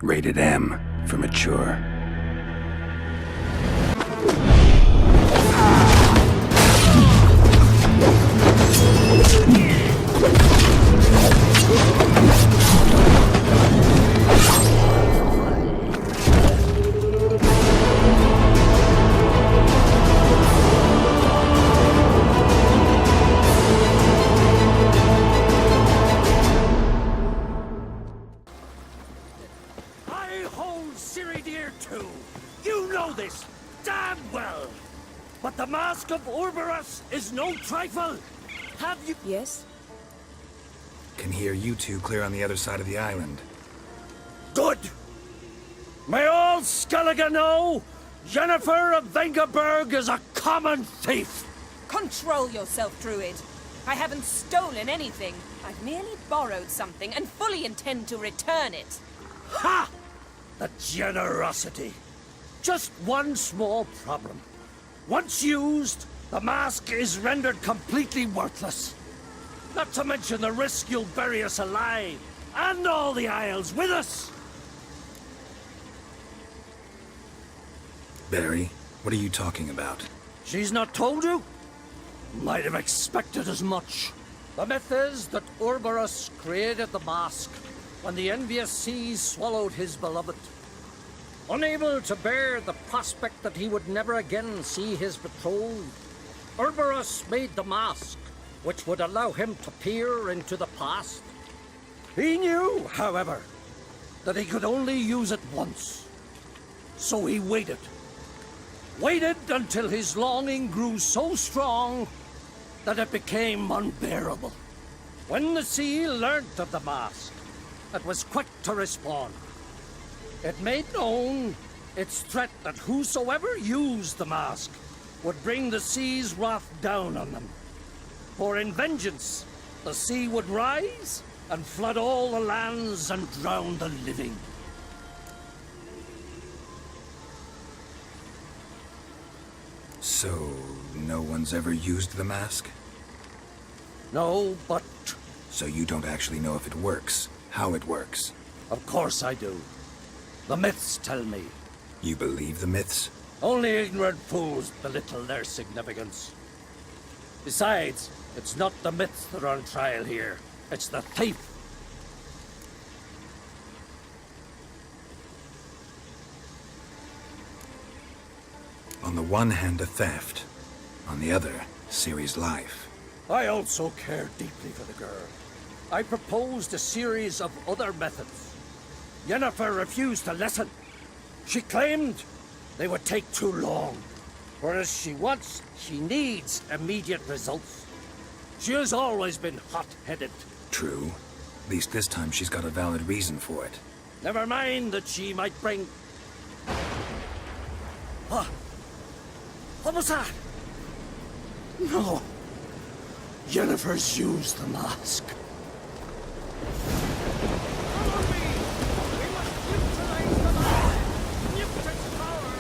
Rated M for mature. I hold Ciri dear too. You know this damn well. But the Mask of Orberus is no trifle. Have you... Yes? Can hear you two clear on the other side of the island. Good. May all Skellige know Yennifer of Vengerberg is a common thief. Control yourself, Druid. I haven't stolen anything. I've merely borrowed something and fully intend to return it. Ha! The generosity. Just one small problem. Once used, the mask is rendered completely worthless. Not to mention the risk you'll bury us alive, and all the Isles with us. Barry, what are you talking about? She's not told you? Might have expected as much. The myth is that Orberus created the mask when the envious seas swallowed his beloved. Unable to bear the prospect that he would never again see his betrothed, Orberus made the mask, which would allow him to peer into the past. He knew, however, that he could only use it once. So he waited. Waited until his longing grew so strong that it became unbearable. When the sea learnt of the mask, it was quick to respond. It made known its threat that whosoever used the mask would bring the sea's wrath down on them. For in vengeance, the sea would rise and flood all the lands and drown the living. So, no one's ever used the mask? No, but... So you don't actually know if it works, how it works? Of course I do. The myths tell me. You believe the myths? Only ignorant fools belittle their significance. Besides, it's not the myths that are on trial here. It's the thief. On the one hand, a theft. On the other, Ciri's life. I also care deeply for the girl. I proposed a series of other methods. Yennefer refused to listen. She claimed they would take too long. Whereas she needs immediate results. She has always been hot-headed. True. At least this time she's got a valid reason for it. Never mind that she might bring... What? What was that? No. Yennefer's used the mask. Follow me! We must neutralize the mask! Nuke its power!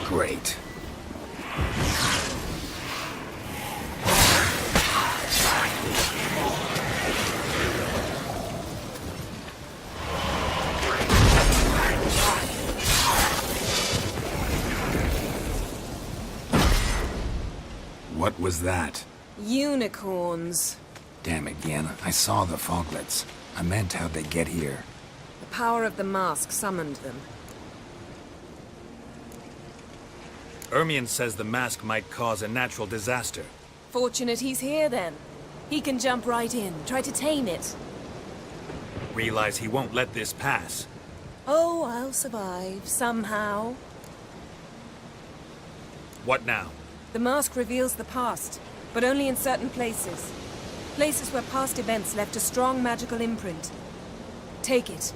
Great. What was that? Unicorns. Damn again, I saw the foglets. I meant how'd they get here. The power of the mask summoned them. Ermion says the mask might cause a natural disaster. Fortunate he's here, then. He can jump right in, try to tame it. Realize he won't let this pass. Oh, I'll survive, somehow. What now? The mask reveals the past, but only in certain places. Places where past events left a strong magical imprint. Take it.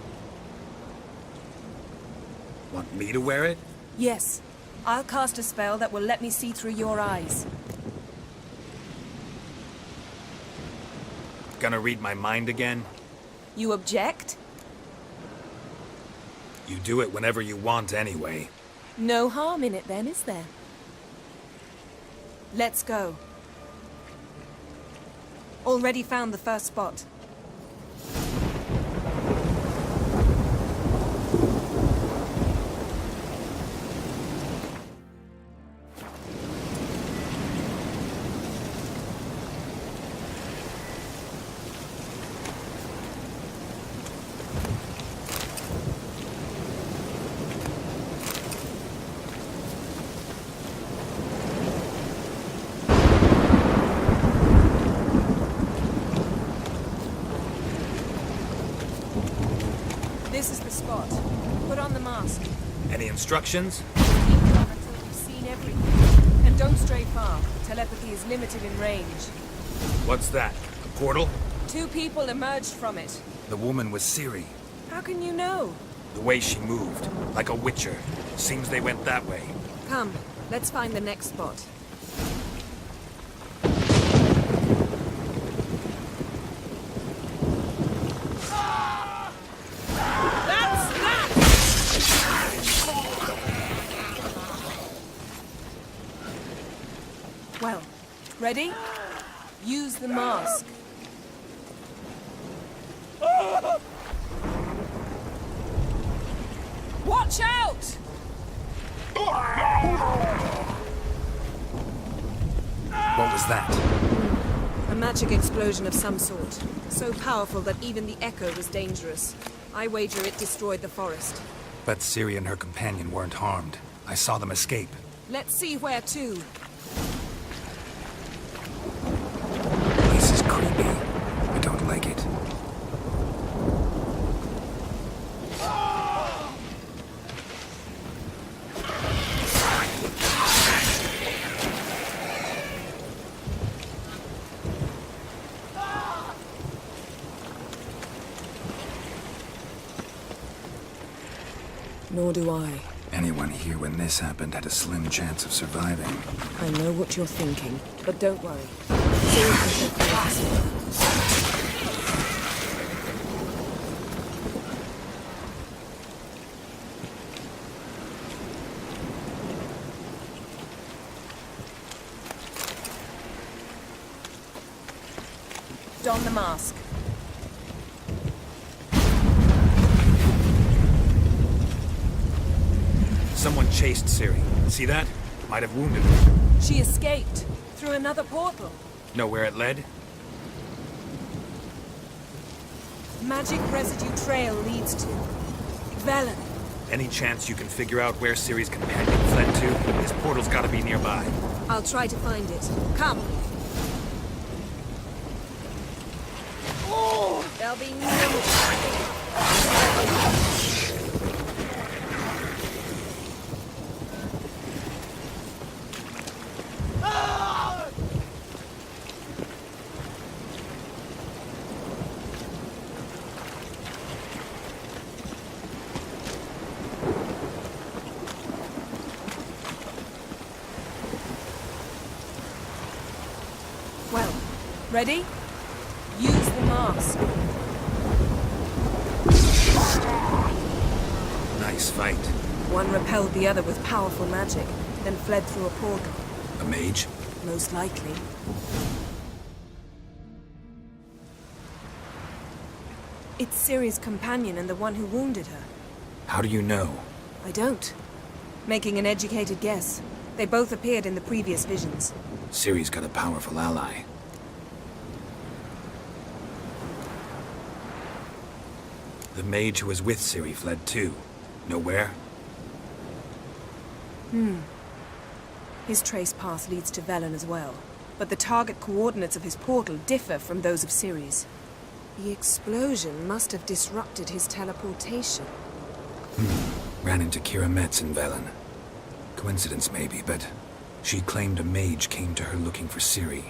Want me to wear it? Yes. I'll cast a spell that will let me see through your eyes. Gonna read my mind again? You object? You do it whenever you want anyway. No harm in it then, is there? Let's go. Already found the first spot. This is the spot. Put on the mask. Any instructions? Keep it on until we've seen everything. And don't stray far. Telepathy is limited in range. What's that? A portal? 2 people emerged from it. The woman was Ciri. How can you know? The way she moved, like a witcher. Seems they went that way. Come, let's find the next spot. Well, ready? Use the mask. Watch out! What was that? A magic explosion of some sort. So powerful that even the echo was dangerous. I wager it destroyed the forest. But Ciri and her companion weren't harmed. I saw them escape. Let's see where to. This is creepy. I don't like it. Nor do I. Anyone here when this happened had a slim chance of surviving. I know what you're thinking, but don't worry. Ciri can take care of herself. Don the mask. Someone chased Ciri. See that? Might have wounded her. She escaped through another portal. Know where it led? Magic residue trail leads to Velen. Any chance you can figure out where Ciri's companion fled to? This portal's gotta be nearby. I'll try to find it. Come. Oh, there'll be Well, ready? Use the mask. Nice fight. One repelled the other with powerful magic, then fled through a portal. A mage? Most likely. It's Ciri's companion and the one who wounded her. How do you know? I don't. Making an educated guess. They both appeared in the previous visions. Ciri's got a powerful ally. The mage who was with Ciri fled too. Know where? His trace path leads to Velen as well. But the target coordinates of his portal differ from those of Ciri's. The explosion must have disrupted his teleportation. Ran into Kira Metz in Velen. Coincidence maybe, but she claimed a mage came to her looking for Ciri.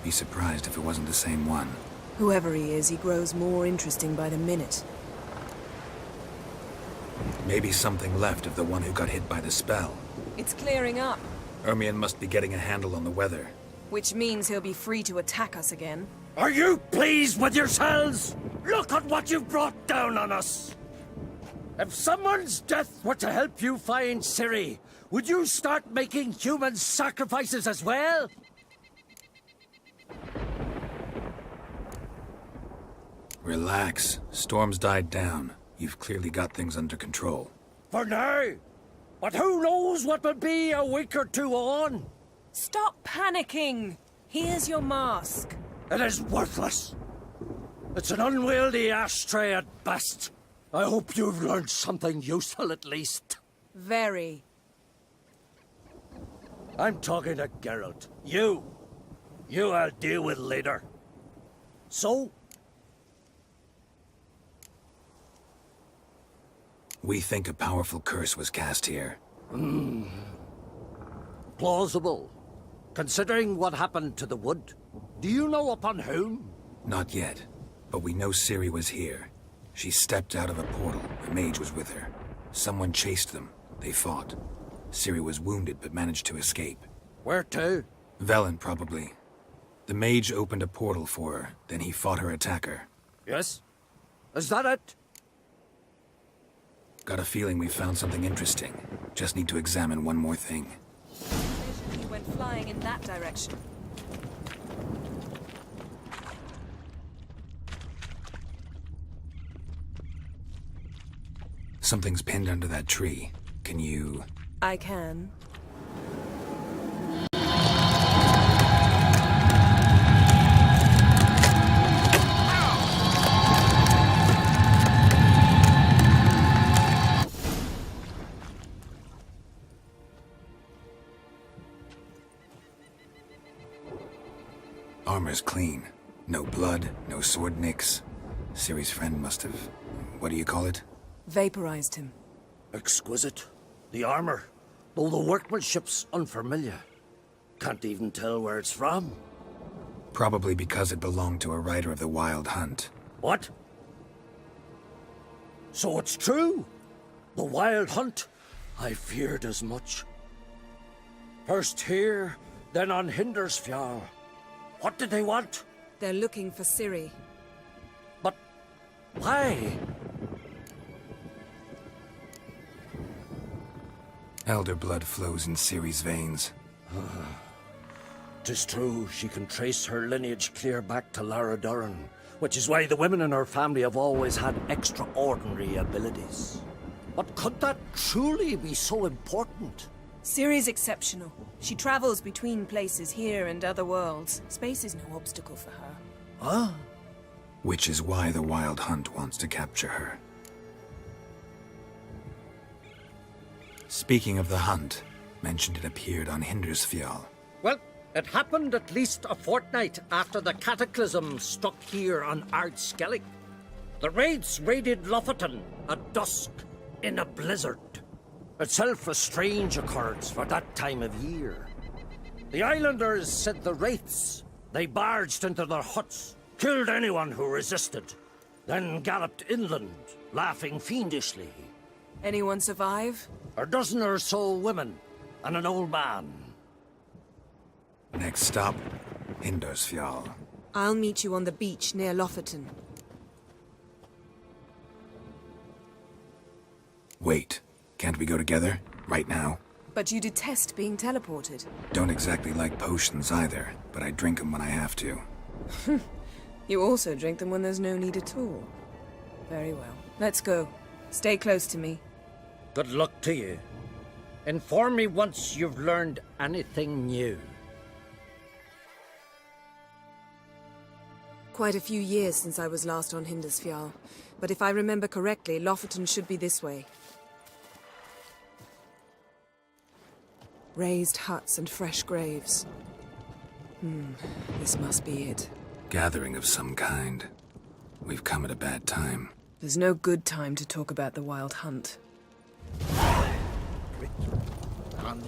Be surprised if it wasn't the same one. Whoever he is, he grows more interesting by the minute. Maybe something left of the one who got hit by the spell. It's clearing up, Ermion must be getting a handle on the weather. which means he'll be free to attack us again. Are you pleased with yourselves? Look at what you've brought down on us! If someone's death were to help you find Ciri, would you start making human sacrifices as well? Relax. Storm's died down. You've clearly got things under control. For now. But who knows what will be a week or two on? Stop panicking! Here's your mask. It is worthless. It's an unwieldy ashtray at best. I hope you've learned something useful at least. Very. I'm talking to Geralt. You I'll deal with later. So? We think a powerful curse was cast here. Plausible. Considering what happened to the wood. Do you know upon whom? Not yet, but we know Ciri was here. She stepped out of a portal. A mage was with her. Someone chased them. They fought. Ciri was wounded but managed to escape. Where to? Velen, probably. The mage opened a portal for her, then he fought her attacker. Yes? Is that it? Got a feeling we found something interesting. Just need to examine one more thing. He went flying in that direction. Something's pinned under that tree. Can you... I can. Armor's clean. No blood, no sword nicks. Ciri's friend must have... what do you call it? Vaporized him. Exquisite. The armor, though the workmanship's unfamiliar. Can't even tell where it's from. Probably because it belonged to a rider of the Wild Hunt. What? So it's true? The Wild Hunt? I feared as much. First here, then on Hindersfjall. What did they want? They're looking for Ciri. But why? Elder blood flows in Ciri's veins. 'Tis true, she can trace her lineage clear back to Lara Duran, which is why the women in her family have always had extraordinary abilities. But could that truly be so important? Ciri's exceptional. She travels between places here and other worlds. Space is no obstacle for her. Huh? Which is why the Wild Hunt wants to capture her. Speaking of the hunt, mentioned it appeared on Hindersfjall. Well, it happened at least a fortnight after the cataclysm struck here on Ardskellig. The raids raided Lofoten at dusk in a blizzard. Itself a strange occurrence for that time of year. The islanders said the wraiths. They barged into their huts, killed anyone who resisted, then galloped inland, laughing fiendishly. Anyone survive? A dozen or so women, and an old man. Next stop, Hindersfjall. I'll meet you on the beach near Lofoten. Wait, can't we go together? Right now? But you detest being teleported. Don't exactly like potions either, but I drink them when I have to. You also drink them when there's no need at all. Very well. Let's go. Stay close to me. Good luck to you. Inform me once you've learned anything new. Quite a few years since I was last on Hindersfjall, but if I remember correctly, Lofoten should be this way. Raised huts and fresh graves. This must be it. Gathering of some kind. We've come at a bad time. There's no good time to talk about the Wild Hunt. And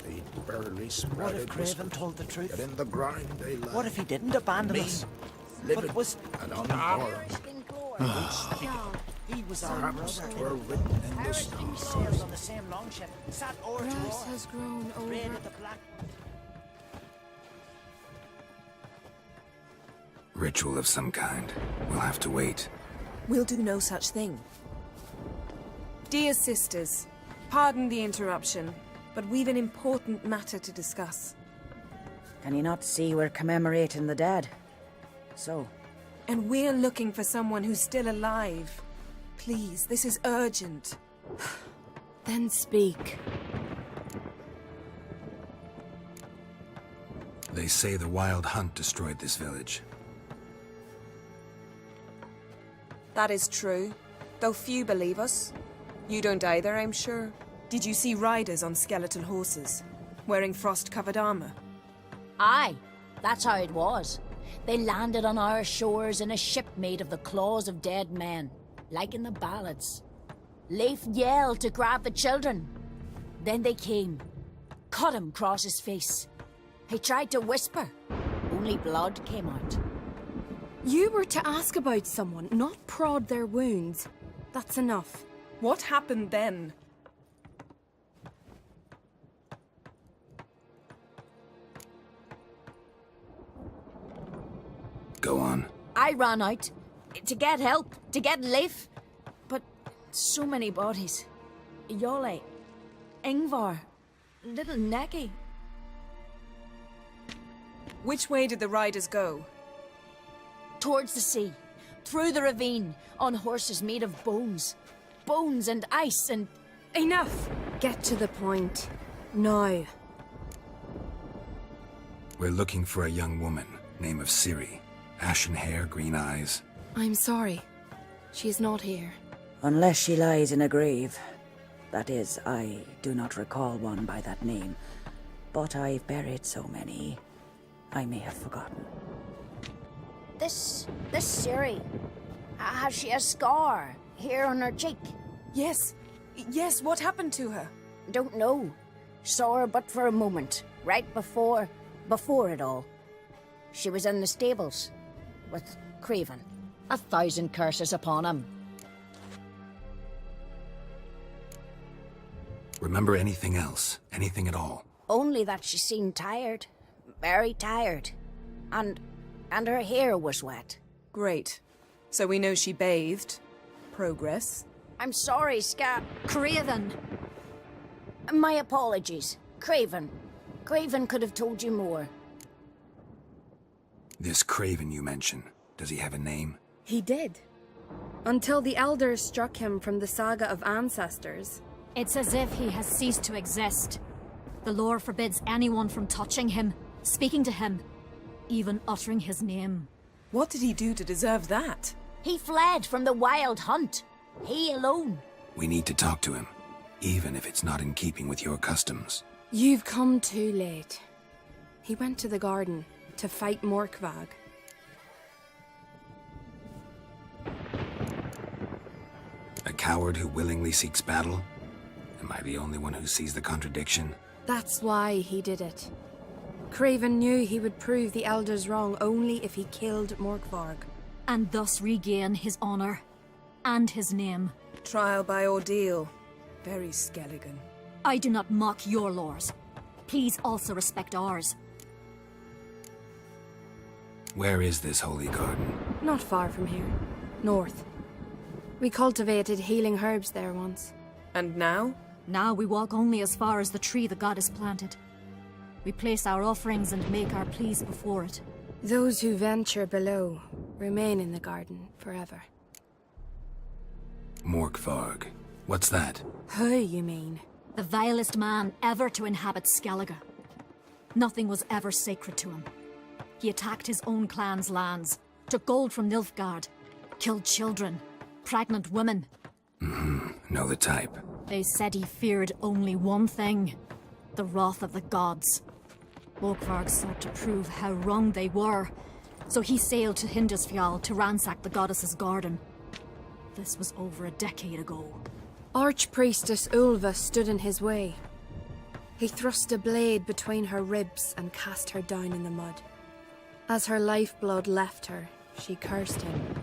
they barely spread What if it. Craven told the truth? Get in the grind they lie. What if he didn't abandon Me, us? living What was... and unborn. He was was our Perhaps brother. 'twere written in the Paris three stars. sailed on the same longship, sat oar to Grass oar, has grown raided over. the Black. Ritual of some kind. We'll have to wait. We'll do no such thing. Dear sisters, pardon the interruption, but we've an important matter to discuss. Can you not see we're commemorating the dead? So, And we're looking for someone who's still alive. Please, this is urgent. Then speak. They say the wild hunt destroyed this village. That is true, though few believe us. You don't either, I'm sure. Did you see riders on skeletal horses, wearing frost-covered armor? Aye, that's how it was. They landed on our shores in a ship made of the claws of dead men, like in the ballads. Leif yelled to grab the children. Then they came, cut him across his face. He tried to whisper, only blood came out. You were to ask about someone, not prod their wounds. That's enough. What happened then? Go on. I ran out to get help, to get Leif. But so many bodies. Yole, Ingvar, little Necky. Which way did the riders go? Towards the sea, through the ravine, on horses made of bones. Bones and ice and... Enough! Get to the point. Now. We're looking for a young woman, name of Ciri. Ashen hair, green eyes. I'm sorry. She is not here. unless she lies in a grave. That is, I do not recall one by that name, but I've buried so many, I may have forgotten. This Ciri, has she a scar here on her cheek? Yes. Yes, what happened to her? Don't know. Saw her but for a moment, right before it all. She was in the stables with Craven. 1,000 curses upon him. Remember anything else? Anything at all? Only that she seemed tired. Very tired. And her hair was wet. Great. So we know she bathed. Progress. I'm sorry, Craven! My apologies. Craven. Craven could have told you more. This Craven you mention, does he have a name? He did. Until the elders struck him from the saga of ancestors. It's as if he has ceased to exist. The lore forbids anyone from touching him, speaking to him, even uttering his name. What did he do to deserve that? He fled from the wild hunt. He alone. We need to talk to him, even if it's not in keeping with your customs. You've come too late. He went to the garden to fight Morkvag. A coward who willingly seeks battle? Am I the only one who sees the contradiction? That's why he did it. Craven knew he would prove the elders wrong only if he killed Morkvarg. And thus regain his honor. And his name. Trial by ordeal. Very Skelligan. I do not mock your laws. Please also respect ours. Where is this holy garden? Not far from here. North. We cultivated healing herbs there once. And now? Now we walk only as far as the tree the goddess planted. We place our offerings and make our pleas before it. Those who venture below remain in the garden forever. Morkvarg. What's that? Who, you mean? The vilest man ever to inhabit Skellige. Nothing was ever sacred to him. He attacked his own clan's lands, took gold from Nilfgaard, killed children, pregnant women. Know the type. They said he feared only one thing, the wrath of the gods. Morkvarg sought to prove how wrong they were, so he sailed to Hindisfjall to ransack the goddess's garden. This was over a decade ago. Archpriestess Ulva stood in his way. He thrust a blade between her ribs and cast her down in the mud. As her lifeblood left her, she cursed him.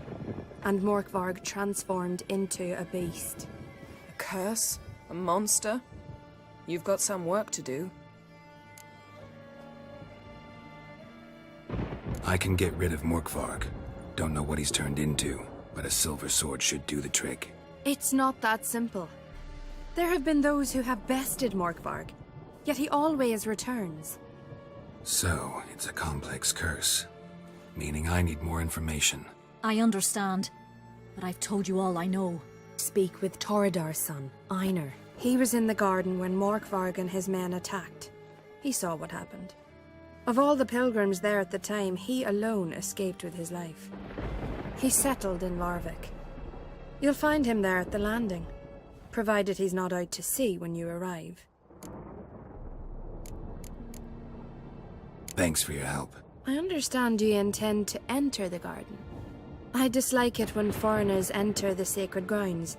and Morkvarg transformed into a beast. A curse? A monster? You've got some work to do. I can get rid of Morkvarg. Don't know what he's turned into, but a silver sword should do the trick. It's not that simple. There have been those who have bested Morkvarg, yet he always returns. So, it's a complex curse. Meaning I need more information. I understand, but I've told you all I know. Speak with Toradar's son, Einar. He was in the garden when Morkvarg and his men attacked. He saw what happened. Of all the pilgrims there at the time, he alone escaped with his life. He settled in Larvik. You'll find him there at the landing, provided he's not out to sea when you arrive. Thanks for your help. I understand you intend to enter the garden. I dislike it when foreigners enter the sacred grounds,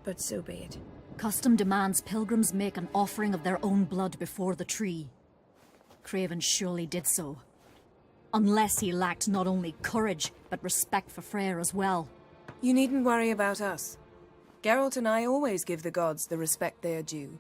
but so be it. Custom demands pilgrims make an offering of their own blood before the tree. Craven surely did so. Unless he lacked not only courage, but respect for Freyr as well. You needn't worry about us. Geralt and I always give the gods the respect they are due.